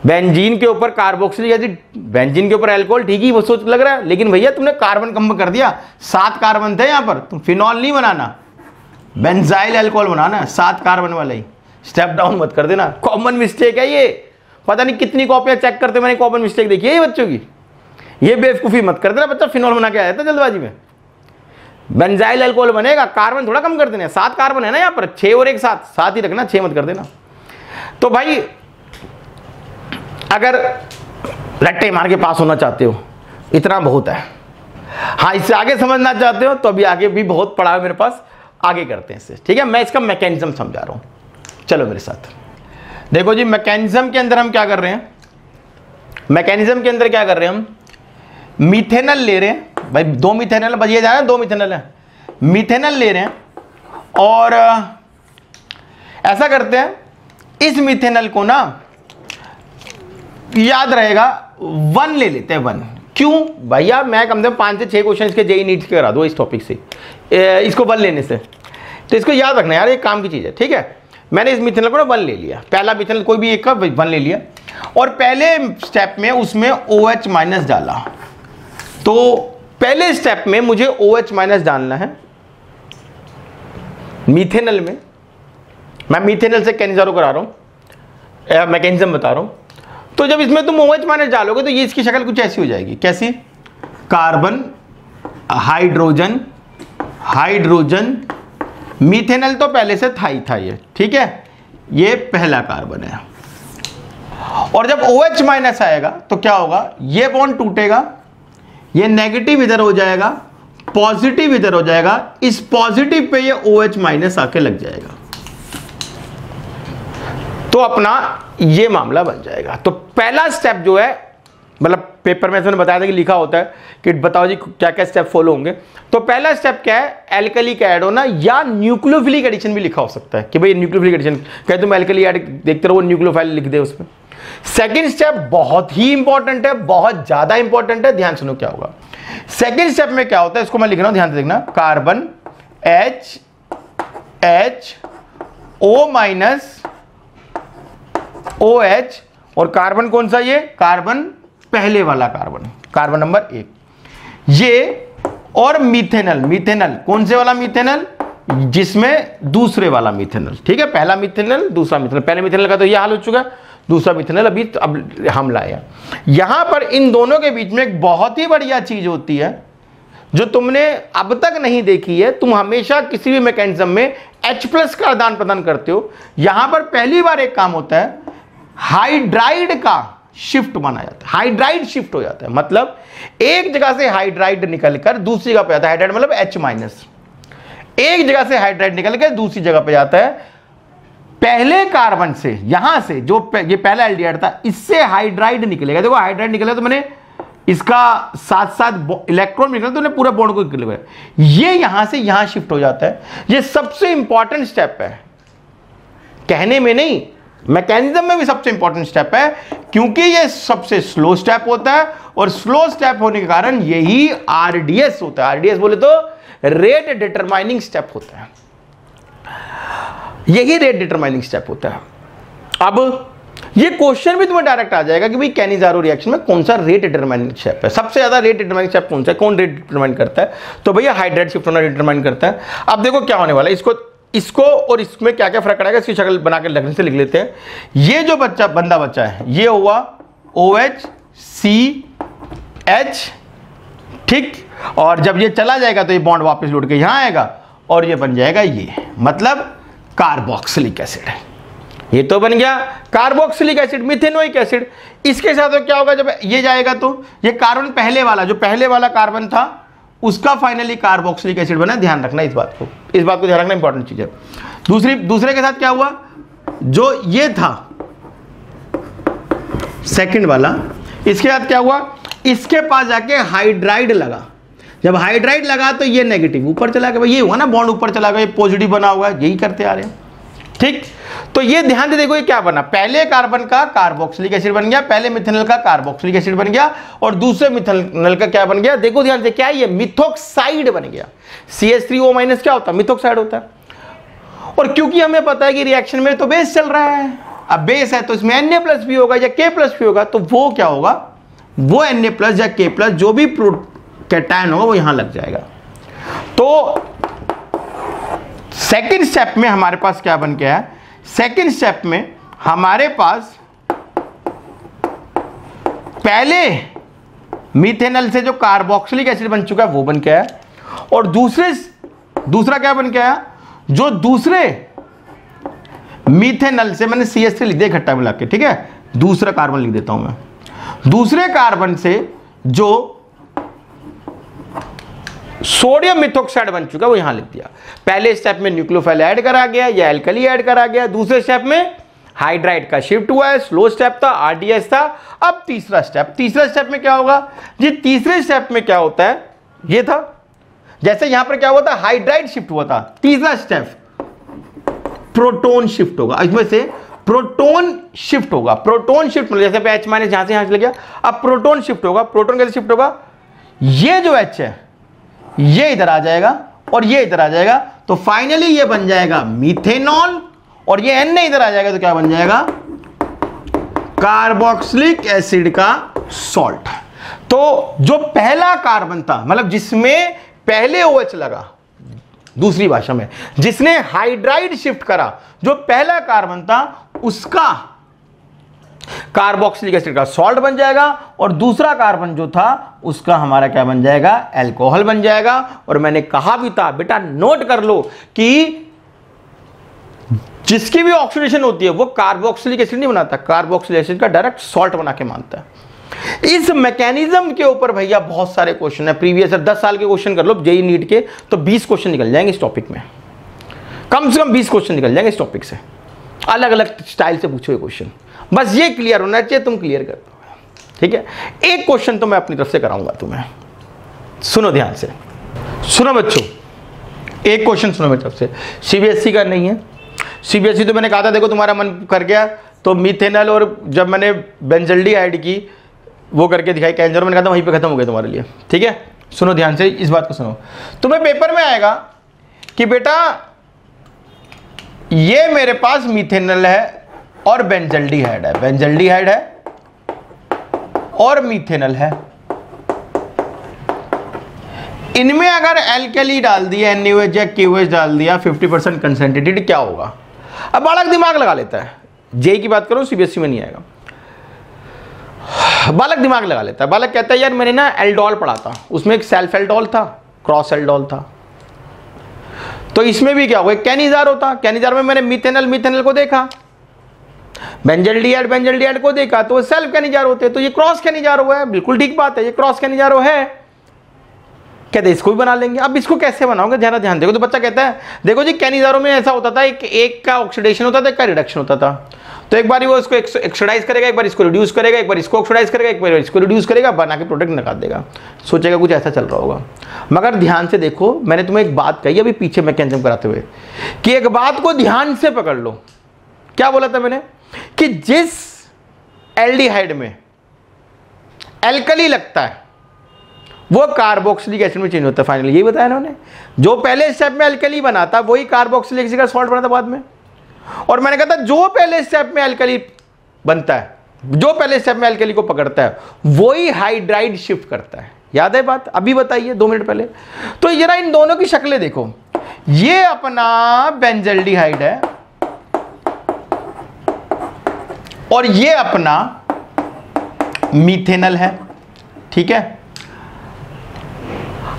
बेंजीन के ऊपर कार्बोक्सिलिक एसिड, बेंजीन के ऊपर अल्कोहल, ठीक ही वो सोच लग रहा है, लेकिन भैया तुमने कार्बन कम कर दिया, 7 कार्बन थे यहां पर, तुम फिनॉल नहीं बनाना, बेंजाइल अल्कोहल बनाना है, 7 कार्बन वाला ही, स्टेप डाउन मत कर देना। कॉमन मिस्टेक है ये, पता नहीं कितनी कॉपियां चेक करते मैंने कॉमन मिस्टेक देखी है ये बच्चों की, ये बेवकूफी मत कर देना। बच्चा फिनॉल बना के आया था जल्दबाजी में, बेंजाइल अल्कोहल बनेगा, कार्बन थोड़ा कम कर देना, 7 कार्बन है ना यहाँ पर, 6 और एक 7 ही रखना, 6 मत कर देना। तो भाई अगर रट्टे मार के पास होना चाहते हो इतना बहुत है, हाँ इससे आगे समझना चाहते हो तो अभी आगे भी बहुत पड़ा है मेरे पास, आगे करते हैं इससे, ठीक है। मैं इसका मैकेनिज्म समझा रहा हूं, चलो मेरे साथ देखो जी। मैकेनिज्म के अंदर हम क्या कर रहे हैं, मैकेनिज्म के अंदर क्या कर रहे हैं हम, मिथेनल ले रहे हैं भाई, 2 मिथेनल बजिए जा रहे हैं, 2 मिथेनल है, मिथेनल ले रहे हैं और ऐसा करते हैं, इस मिथेनल को ना याद रहेगा 1 ले लेते हैं, 1। क्यों भैया, मैं कम से कम 5 से 6 क्वेश्चन इसके जेई नीट के करा दो इस टॉपिक से, इसको 1 लेने से, तो इसको याद रखना यार, ये काम की चीज है, ठीक है। मैंने इस मिथेनल को ना 1 ले लिया, पहला मिथेनल कोई भी एक का 1 ले लिया, और पहले स्टेप में उसमें OH माइनस डाला। तो पहले स्टेप में मुझे OH माइनस डालना है मिथेनल में, मैं मिथेनल से कैनिजारो करा रहा हूं, मैकेनिज्म बता रहा हूं। तो जब इसमें तुम OH माइनस डालोगे तो ये इसकी शक्ल कुछ ऐसी हो जाएगी, कैसी, कार्बन हाइड्रोजन हाइड्रोजन, मिथेनल तो पहले से था ही था ये, ठीक है, ये पहला कार्बन है। और जब OH माइनस आएगा तो क्या होगा, ये बॉन्ड टूटेगा, ये नेगेटिव इधर हो जाएगा, पॉजिटिव इधर हो जाएगा, इस पॉजिटिव पे ये OH माइनस आके लग जाएगा, तो अपना ये मामला बन जाएगा। तो पहला स्टेप जो है, मतलब पेपर में मैंने बताया था कि लिखा होता है कि बताओ जी क्या क्या स्टेप फॉलो होंगे। तो पहला स्टेप क्या है, एल्कली का ऐड होना, या न्यूक्लियोफिलिक एडिशन भी लिखा हो सकता है कि भाई न्यूक्लियोफिलिक एडिशन, कहे तुम एल्कली ऐड देखते रहो, न्यूक्लियोफाइल लिख दे उसमें। सेकेंड स्टेप बहुत ही इंपॉर्टेंट है, बहुत ज्यादा इंपॉर्टेंट है, ध्यान सुनो क्या होगा। सेकेंड स्टेप में क्या होता है, इसको मैं लिख रहा हूं, ध्यान से देखना, carbon H O minus OH, और कार्बन कौन सा, ये कार्बन पहले वाला कार्बन, कार्बन नंबर 1 ये, और मिथेनल, मिथेनल कौन से वाला मिथेनल, जिसमें दूसरे वाला मिथेनल, ठीक है, पहला मिथेनल दूसरा मिथेनल, पहले मिथेनल का तो ये हाल हो चुका है, दूसरा मिथेनल अभी अब हम लाया। यहां पर इन दोनों के बीच में एक बहुत ही बढ़िया चीज होती है जो तुमने अब तक नहीं देखी है, तुम हमेशा किसी भी मैकेनिज्म में H+ का आदान प्रदान करते हो, यहां पर पहली बार एक काम होता है, हाइड्राइड का शिफ्ट माना जाता है, हाइड्राइड शिफ्ट हो जाता है, मतलब एक जगह से हाइड्राइड निकलकर दूसरी जगह पे जाता है, हाइड्राइड मतलब H-, एक जगह से हाइड्राइड निकलकर दूसरी जगह पे जाता है, पहले कार्बन से, यहां से जो ये पहला एल्डिहाइड था, इससे हाइड्राइड निकलेगा, देखो हाइड्राइड निकलेगा तो मैंने इसका साथ साथ इलेक्ट्रॉन निकला तो पूरा बॉन्ड को निकल गया, ये यहां से यहां शिफ्ट हो जाता है। ये सबसे इंपॉर्टेंट स्टेप है, कहने में नहीं, मैकेनिज्म में भी सबसे इंपॉर्टेंट स्टेप है, क्योंकि ये सबसे स्लो स्टेप होता है, और स्लो स्टेप होने के कारण यही RDS होता है। RDS बोले तो रेट डिटरमाइनिंग स्टेप होता है। यही रेट डिटरमाइनिंग स्टेप होता है। अब ये क्वेश्चन भी तुम्हें डायरेक्ट आ जाएगा कि भाई कैनिज़ारो रिएक्शन में कौन सा रेट डिटरमाइनिंग स्टेप है, सबसे ज्यादा रेट डिटरमाइनिंग स्टेप कौन सा है, कौन रेट डिटरमाइन करता है, तो भैया हाइड्राइड शिफ्ट होना डिटरमाइन करता है। अब देखो क्या होने वाला है, इसको और इसमें क्या क्या फर्क पड़ेगा, इसकी शक्ल बना के लगने से लिख लेते हैं। ये जो बंदा बच्चा है ये हुआ OH CH, ठीक, और जब ये चला जाएगा तो ये बॉन्ड वापस लौट के यहां आएगा और ये बन जाएगा ये, मतलब कार्बोक्सिलिक एसिड है। ये तो बन गया कार्बोक्सिलिक एसिड, मिथेनोइक एसिड। इसके साथ तो क्या होगा, जब ये जाएगा तो ये कार्बन पहले वाला, जो पहले वाला कार्बन था उसका फाइनली कार्बोक्सिलिक एसिड बना। ध्यान रखना इस बात को ध्यान रखना, इंपॉर्टेंट चीज है। दूसरे के साथ क्या हुआ, जो ये था सेकंड वाला, इसके साथ क्या हुआ, इसके पास जाके हाइड्राइड लगा। जब हाइड्राइड लगा तो ये नेगेटिव ऊपर चला गया, ये हुआ ना बॉन्ड ऊपर चला गया, ये पॉजिटिव बना हुआ है, यही करते आ रहे हैं, ठीक। तो ये ध्यान से देखो ये क्या बना, पहले कार्बन का कार्बोक्सिलिक एसिड बन गया, पहले मिथेनॉल का कार्बोक्सिलिक एसिड बन गया, और दूसरे मिथेनॉल का क्या बन गया, देखो ध्यान से, क्या ये मिथोक्साइड बन गया। CH3O- क्या होता है, मिथोक्साइड होता है। और क्योंकि हमें पता है कि रिएक्शन में तो बेस चल रहा है, अब बेस है तो इसमें Na+ भी होगा या K+ भी होगा, तो वो क्या होगा, वो Na+ या K+ जो भी कैटायन होगा वो यहां लग जाएगा। तो सेकंड स्टेप में हमारे पास क्या बन गया है, सेकंड स्टेप में हमारे पास पहले मिथेनॉल से जो कार्बोक्सिलिक एसिड बन चुका है वो बन गया है, और दूसरा क्या बन गया, जो दूसरे मिथेनॉल से, मैंने CH3 लिख दिया इकट्ठा मिला के, ठीक है, दूसरा कार्बन लिख देता हूं मैं, दूसरे कार्बन से जो सोडियम मिथोक्साइड बन चुका है वो यहां लिख दिया। पहले स्टेप में न्यूक्लियोफाइल ऐड करा गया या एल्कली ऐड करा गया, दूसरे स्टेप में हाइड्राइड का शिफ्ट हुआ है, स्लो स्टेप था, RDS था। अब तीसरा स्टेप में क्या होगा जी, तीसरे स्टेप में क्या होता है, ये था, जैसे यहां पर क्या हुआ था, हाइड्राइड शिफ्ट हुआ था, तीसरा स्टेप प्रोटोन शिफ्ट होगा, इसमें से प्रोटोन शिफ्ट होगा। प्रोटोन शिफ्ट जैसे H- यहां से यहां चला गया, अब प्रोटोन शिफ्ट होगा। प्रोटोन कैसे शिफ्ट होगा, ये जो H है ये इधर आ जाएगा और ये इधर आ जाएगा, तो फाइनली ये बन जाएगा मीथेनॉल, और ये Na इधर आ जाएगा तो क्या बन जाएगा, कार्बोक्सिलिक एसिड का सॉल्ट। तो जो पहला कार्बन था, मतलब जिसमें पहले OH लगा, दूसरी भाषा में जिसने हाइड्राइड शिफ्ट करा, जो पहला कार्बन था उसका कार्बोक्सिलिक एसिड का सॉल्ट बन जाएगा, और दूसरा कार्बन जो था उसका हमारा क्या बन जाएगा, अल्कोहल बन जाएगा। और मैंने कहा भी था बेटा, नोट कर लो कि जिसकी भी ऑक्सीडेशन होती है वो कार्बोक्सिलिक एसिड नहीं बनाता, कार्बोक्सिलिक एसिड का डायरेक्ट सॉल्ट बना के मानता है। इस मैकेनिज्म के ऊपर भैया बहुत सारे क्वेश्चन है, प्रीवियस 10 साल के क्वेश्चन कर लो जेईई नीट के, तो 20 क्वेश्चन निकल जाएंगे इस टॉपिक में, कम से कम 20 क्वेश्चन निकल जाएंगे इस टॉपिक से, अलग अलग स्टाइल से पूछे हुए क्वेश्चन। बस ये क्लियर होना चाहिए, तुम क्लियर कर दो, ठीक है। एक क्वेश्चन तो मैं अपनी तरफ से कराऊंगा तुम्हें, सुनो ध्यान से, सुनो बच्चों, एक क्वेश्चन सुनो मेरी तरफ से। सीबीएसई का नहीं है, सीबीएसई तो मैंने कहा था देखो तुम्हारा मन कर गया तो मिथेनॉल, और जब मैंने बेंजल्डिहाइड की वो करके दिखाई कैंजर, मैंने कहा था वहीं पे खत्म हो गया तुम्हारे लिए, ठीक है। सुनो ध्यान से, इस बात को सुनो, तुम्हें पेपर में आएगा कि बेटा ये मेरे पास मिथेनॉल है और बेंजल्डिहाइड है, बेंजल्डिहाइड है और मिथेनॉल है, इनमें अगर एल्कली डाल दिया, NaOH या KOH डाल दिया, 50% कंसंट्रेटेड, क्या होगा। अब बालक दिमाग लगा लेता है, जेईई की बात करो सीबीएसई में नहीं आएगा, बालक दिमाग लगा लेता है। बालक कहता है यार मैंने ना एल्डोल पढ़ा था, उसमें एक सेल्फ एल्डोल था, क्रॉस एल्डोल था, तो इसमें भी क्या होगा, कैनिजार होता, कैनिजार में मैंने मिथेनॉल को देखा, बेंजल्डिहाइड को देखा, तो सेल्फ कैनिजार होते हैं, तो ये क्रॉस कैनिजार हुआ है, बिल्कुल ठीक बात है, ये क्रॉस कैनिजारो है, कहते इसको भी बना लेंगे। अब इसको कैसे बनाओगे, ध्यान ध्यान देखो, तो बच्चा कहता है देखो जी कैनिजारो में ऐसा होता था, एक का ऑक्सीडेशन होता था, एक का रिडक्शन होता था, तो एक बार वो इसको ऑक्सीडाइज करेगा, एक बार इसको रिड्यूस करेगा, एक बार इसको ऑक्सीडाइज करेगा, एक बार इसको रिड्यूस करेगा, बना के प्रोडक्ट निकाल देगा, सोचेगा कुछ ऐसा चल रहा होगा। मगर ध्यान से देखो, मैंने तुम्हें एक बात कही अभी पीछे मैकेनिज्म कराते हुए, कि एक बात को ध्यान से पकड़ लो, क्या बोला था मैंने, कि जिस एल्डिहाइड में एल्कली लगता है वो कार्बोक्सिलिक एसिड में चेंज होता है, फाइनली यही बताया इन्होंने, जो पहले स्टेप में एल्कली बना था वही कार्बोक्सिलिक एसिड का सॉल्ट बना था बाद में, और मैंने कहा था जो पहले स्टेप में अल्कली बनता है, जो पहले स्टेप में अल्कली को पकड़ता है, वही हाइड्राइड शिफ्ट करता है। याद है बात? अभी बताइए 2 मिनट पहले। तो जरा इन दोनों की शक्लें देखो, ये अपना बेंजल्डिहाइड है और ये अपना मीथेनल है, ठीक है।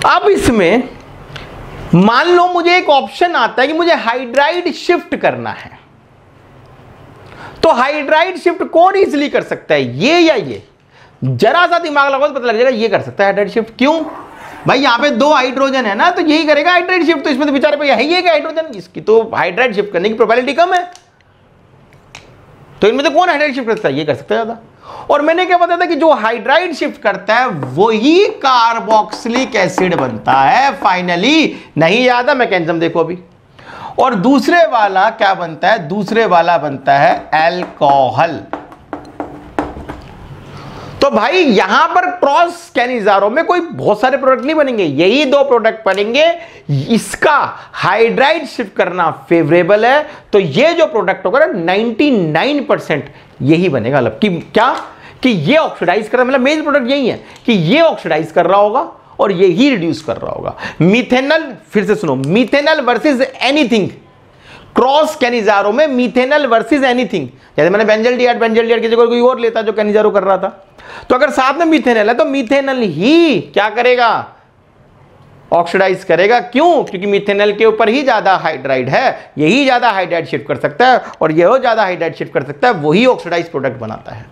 अब इसमें मान लो मुझे एक ऑप्शन आता है कि मुझे हाइड्राइड शिफ्ट करना है, तो हाइड्राइड शिफ्ट कौन इजीली कर सकता है, ये या ये? जरा सा दिमाग लगाओ तो पता लग जाएगा ये कर सकता है हाइड्राइड शिफ्ट। क्यों भाई? यहां पे 2 हाइड्रोजन है ना, तो यही करेगा हाइड्राइड शिफ्ट। तो इसमें तो बेचारे पे है ही एक हाइड्रोजन, इसकी तो हाइड्राइड शिफ्ट करने की प्रोबेबिलिटी कम है, तो इनमें तो कौन हाइड्राइड शिफ्ट करता है? ये कर सकता है ज्यादा। और मैंने क्या बताया था कि जो हाइड्राइड शिफ्ट करता है वही कार्बोक्सिलिक एसिड बनता है फाइनली। नहीं याद है? मैकेनिज्म देखो अभी। और दूसरे वाला क्या बनता है? दूसरे वाला बनता है अल्कोहल। तो भाई यहां पर क्रॉस कैनिजारो में कोई बहुत सारे प्रोडक्ट नहीं बनेंगे, यही 2 प्रोडक्ट बनेंगे। इसका हाइड्राइड शिफ्ट करना फेवरेबल है, तो ये जो प्रोडक्ट होगा ना 99% यही बनेगा। मतलब कि क्या कि ये ऑक्सीडाइज कर रहा है, मतलब मेन प्रोडक्ट यही है कि ये ऑक्सीडाइज कर रहा होगा और ये ही रिड्यूस कर रहा होगा। मीथेनल, फिर से सुनो, methanal versus anything, cross Cannizzaro में मीथेनल वर्सेस एनीथिंग। जैसे मैंने बेंजल्डिहाइड की जगह कोई और लेता जो कैनिजारो कर रहा था, तो अगर साथ में मीथेनल है तो मीथेनल ही क्या करेगा? ऑक्सीडाइज करेगा। क्यों? क्योंकि मीथेनल के ऊपर ही ज्यादा हाइड्राइड है, यही ज्यादा हाइड्राइड शिफ्ट कर सकता है, और यह ज्यादा हाइड्राइड शिफ्ट कर सकता है, वही ऑक्सीडाइज प्रोडक्ट बनाता है।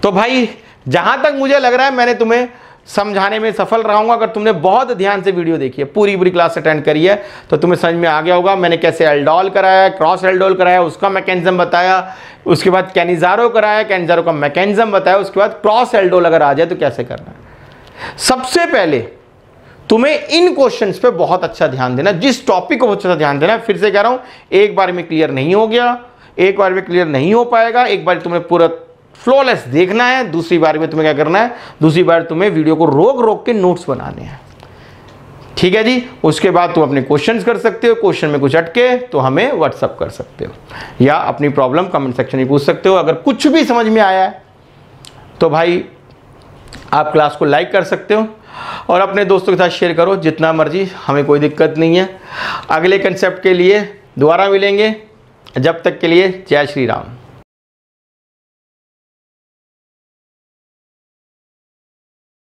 तो भाई जहां तक मुझे लग रहा है मैंने तुम्हें समझाने में सफल रहूंगा। अगर तुमने बहुत ध्यान से वीडियो देखी है, पूरी क्लास अटेंड करी है, तो तुम्हें समझ में आ गया होगा मैंने कैसे एल्डोल कराया, क्रॉस एल्डोल कराया, उसका मैकेनिज्म बताया, उसके बाद कैनिजारो कराया, कैनिजारो का मैकेनिज्म बताया, उसके बाद क्रॉस एल्डोल अगर आ जाए तो कैसे करना है। सबसे पहले तुम्हें इन क्वेश्चंस पे बहुत अच्छा ध्यान देना, जिस टॉपिक को बहुत अच्छा ध्यान देना। फिर से कह रहा हूं, एक बार में क्लियर नहीं हो गया, एक बार में क्लियर नहीं हो पाएगा। एक बार तुम्हें पूरा फ्लॉलेस देखना है, दूसरी बार में तुम्हें क्या करना है? दूसरी बार तुम्हें वीडियो को रोक के नोट्स बनाने हैं, ठीक है जी। उसके बाद तुम अपने क्वेश्चंस कर सकते हो, क्वेश्चन में कुछ अटके तो हमें व्हाट्सअप कर सकते हो, या अपनी प्रॉब्लम कमेंट सेक्शन में पूछ सकते हो। अगर कुछ भी समझ में आया है तो भाई आप क्लास को लाइक कर सकते हो और अपने दोस्तों के साथ शेयर करो जितना मर्जी, हमें कोई दिक्कत नहीं है। अगले कंसेप्ट के लिए दोबारा मिलेंगे, जब तक के लिए जय श्री राम।